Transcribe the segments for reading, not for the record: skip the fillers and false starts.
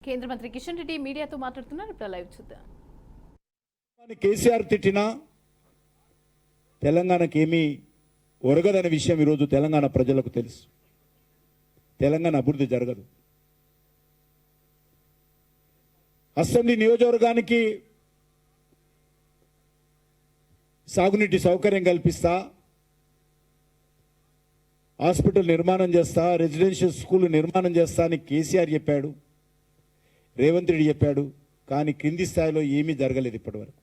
కేంద్ర మంత్రి కిషన్ రెడ్డి మీడియాతో మాట్లాడుతున్నారు. ఇప్పుడు లైవ్ చూద్దాం. కేసీఆర్ తిట్టినా తెలంగాణకి ఏమీ ఒరగదనే విషయం ఈరోజు తెలంగాణ ప్రజలకు తెలుసు. తెలంగాణ అభివృద్ధి జరగదు. అసెంబ్లీ నియోజకవర్గానికి సాగునీటి సౌకర్యం కల్పిస్తా, హాస్పిటల్ నిర్మాణం చేస్తా, రెసిడెన్షియల్ స్కూల్ నిర్మాణం చేస్తా అని కేసీఆర్ చెప్పాడు, రేవంత్ రెడ్డి చెప్పాడు. కానీ క్రింది స్థాయిలో ఏమీ జరగలేదు ఇప్పటివరకు.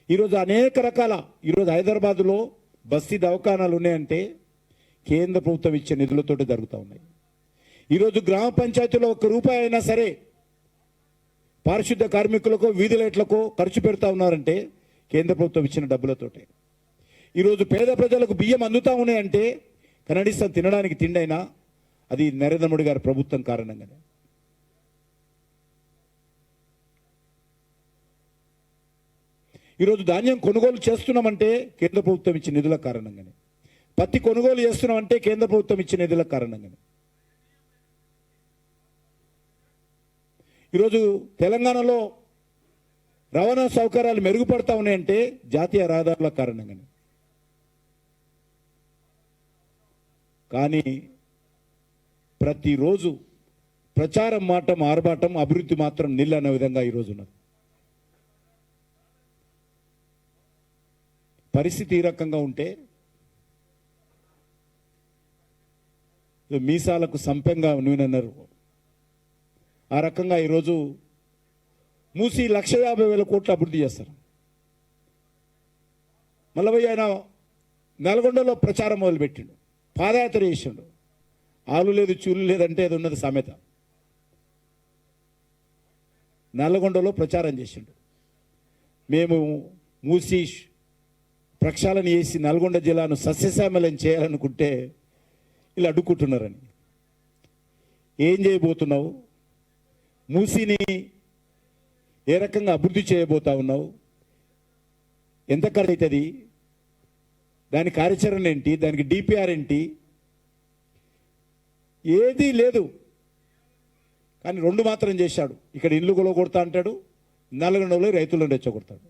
ఈరోజు అనేక రకాల ఈరోజు హైదరాబాదులో బస్తీ దవాఖానాలు ఉన్నాయంటే కేంద్ర ప్రభుత్వం ఇచ్చే నిధులతోటి జరుగుతూ ఉన్నాయి. ఈరోజు గ్రామ పంచాయతీలో ₹1 అయినా సరే పారిశుద్ధ కార్మికులకు వీధి లైట్లకు ఖర్చు పెడతా ఉన్నారంటే కేంద్ర ప్రభుత్వం ఇచ్చిన డబ్బులతోటే. ఈరోజు పేద ప్రజలకు బియ్యం అందుతూ ఉన్నాయంటే కనీసం తినడానికి తిండైనా అది నరేంద్ర మోడీ గారి ప్రభుత్వం కారణంగానే. ఈరోజు ధాన్యం కొనుగోలు చేస్తున్నామంటే కేంద్ర ప్రభుత్వం ఇచ్చిన నిధుల కారణంగానే. పత్తి కొనుగోలు చేస్తున్నామంటే కేంద్ర ప్రభుత్వం ఇచ్చిన నిధుల కారణంగానే. ఈరోజు తెలంగాణలో రవాణా సౌకర్యాలు మెరుగుపడతా ఉన్నాయంటే జాతీయ రహదారుల కారణంగానే. కానీ ప్రతిరోజు ప్రచారం మాటం ఆర్భాటం, అభివృద్ధి మాత్రం నిల్ అనే విధంగా ఈరోజు ఉన్నది. పరిస్థితి ఈ రకంగా ఉంటే మీసాలకు సంపెంగా నూనెన్నారు. ఆ రకంగా ఈరోజు మూసి 1,50,000 కోట్లు అభివృద్ధి చేస్తారు. మళ్ళీ ఆయన నల్గొండలో ప్రచారం మొదలుపెట్టిండు, పాదయాత్ర చేసిండు. ఆలు లేదు చూలు లేదంటే అది ఉన్నది సామెత. నల్గొండలో ప్రచారం చేసిండు. మేము మూసి ప్రక్షాళన చేసి నల్గొండ జిల్లాను సస్యశ్యామలం చేయాలనుకుంటే ఇలా అడ్డుకుంటున్నారని. ఏం చేయబోతున్నావు? మూసిని ఏ రకంగా అభివృద్ధి చేయబోతా ఉన్నావు? ఎంత ఖర్చు అవుతుంది? దాని కార్యాచరణ ఏంటి? దానికి డిపిఆర్ ఏంటి? ఏదీ లేదు. కానీ 2 మాత్రం చేశాడు. ఇక్కడ ఇల్లు కొలగొడతా అంటాడు, నల్గొండలో రైతులను రెచ్చగొడతాడు.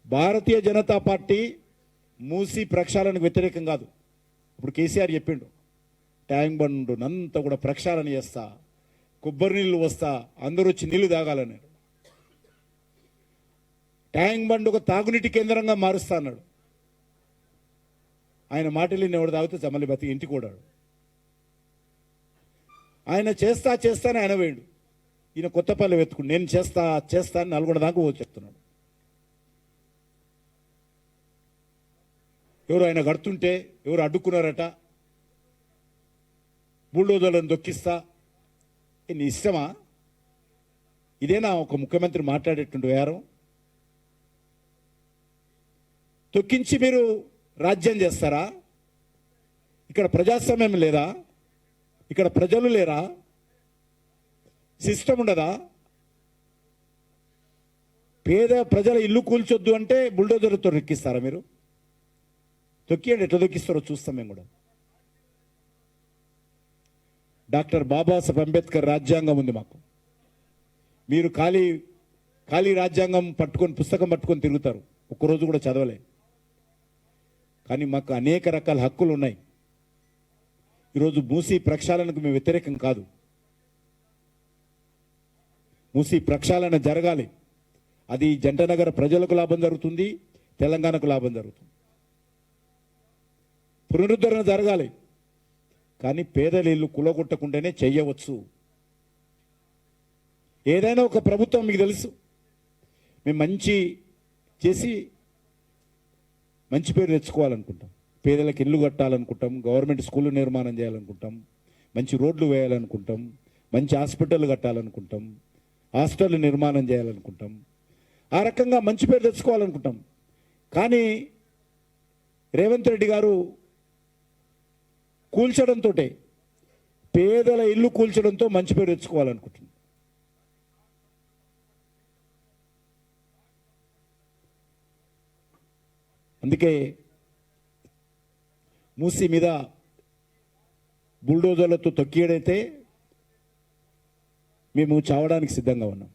భారతీయ జనతా పార్టీ మూసి ప్రక్షాళనకు వ్యతిరేకం కాదు. ఇప్పుడు కేసీఆర్ చెప్పిండు, ట్యాంక్ బండ్ అంతా కూడా ప్రక్షాళన చేస్తా, కొబ్బరి నీళ్ళు వస్తా, అందరూ వచ్చి నీళ్లు తాగాలన్నాడు. ట్యాంక్ బండ్ ఒక తాగునీటి కేంద్రంగా మారుస్తా అన్నాడు. ఆయన మాటలు ఎవడు తాగితే చమలి బతికి ఇంటికి కూడాడు. ఆయన చేస్తానే ఆయన వేయండు. ఈయన కొత్తపల్లి వెతుకుడు, నేను చేస్తా అని నల్గొండ దాకా చెప్తున్నాడు. ఎవరు ఆయన కడుతుంటే ఎవరు అడ్డుకున్నారట, బుల్డోజర్లను దొక్కిస్తా. నీ ఇష్టమా? ఇదేనా ఒక ముఖ్యమంత్రి మాట్లాడేటువంటి వేరం? తొక్కించి మీరు రాజ్యం చేస్తారా? ఇక్కడ ప్రజాస్వామ్యం లేదా? ఇక్కడ ప్రజలు లేరా? సిస్టమ్ ఉండదా? పేద ప్రజల ఇల్లు కూల్చొద్దు అంటే బుల్డోజర్తో రెక్కిస్తారా? మీరు తొక్కియండి, ఎట్లా తొక్కిస్తారో చూస్తాం మేము కూడా. డాక్టర్ బాబాసాహెబ్ అంబేద్కర్ రాజ్యాంగం ఉంది మాకు. మీరు ఖాళీ రాజ్యాంగం పట్టుకొని పుస్తకం పట్టుకొని తిరుగుతారు, ఒక్కరోజు కూడా చదవలే. కానీ మాకు అనేక రకాల హక్కులు ఉన్నాయి. ఈరోజు మూసి ప్రక్షాళనకు మేము వ్యతిరేకం కాదు. మూసి ప్రక్షాళన జరగాలి. అది జంటనగర ప్రజలకు లాభం జరుగుతుంది, తెలంగాణకు లాభం జరుగుతుంది. పునరుద్ధరణ జరగాలి. కానీ పేదల ఇల్లు కులగొట్టకుండానే చెయ్యవచ్చు. ఏదైనా ఒక ప్రభుత్వం మీకు తెలుసు, మేము మంచి చేసి మంచి పేరు తెచ్చుకోవాలనుకుంటాం, పేదలకు ఇల్లు కట్టాలనుకుంటాం, గవర్నమెంట్ స్కూళ్ళు నిర్మాణం చేయాలనుకుంటాం, మంచి రోడ్లు వేయాలనుకుంటాం, మంచి హాస్పిటల్ కట్టాలనుకుంటాం, హాస్టల్ నిర్మాణం చేయాలనుకుంటాం. ఆ రకంగా మంచి పేరు తెచ్చుకోవాలనుకుంటాం. కానీ రేవంత్ రెడ్డి గారు కూల్చడంతో, పేదల ఇల్లు కూల్చడంతో మంచి పేరు తెచ్చుకోవాలనుకుంటున్నాం. అందుకే మూసి మీద బుల్డోజర్లతో తొక్కియడైతే మేము చావడానికి సిద్ధంగా ఉన్నాం.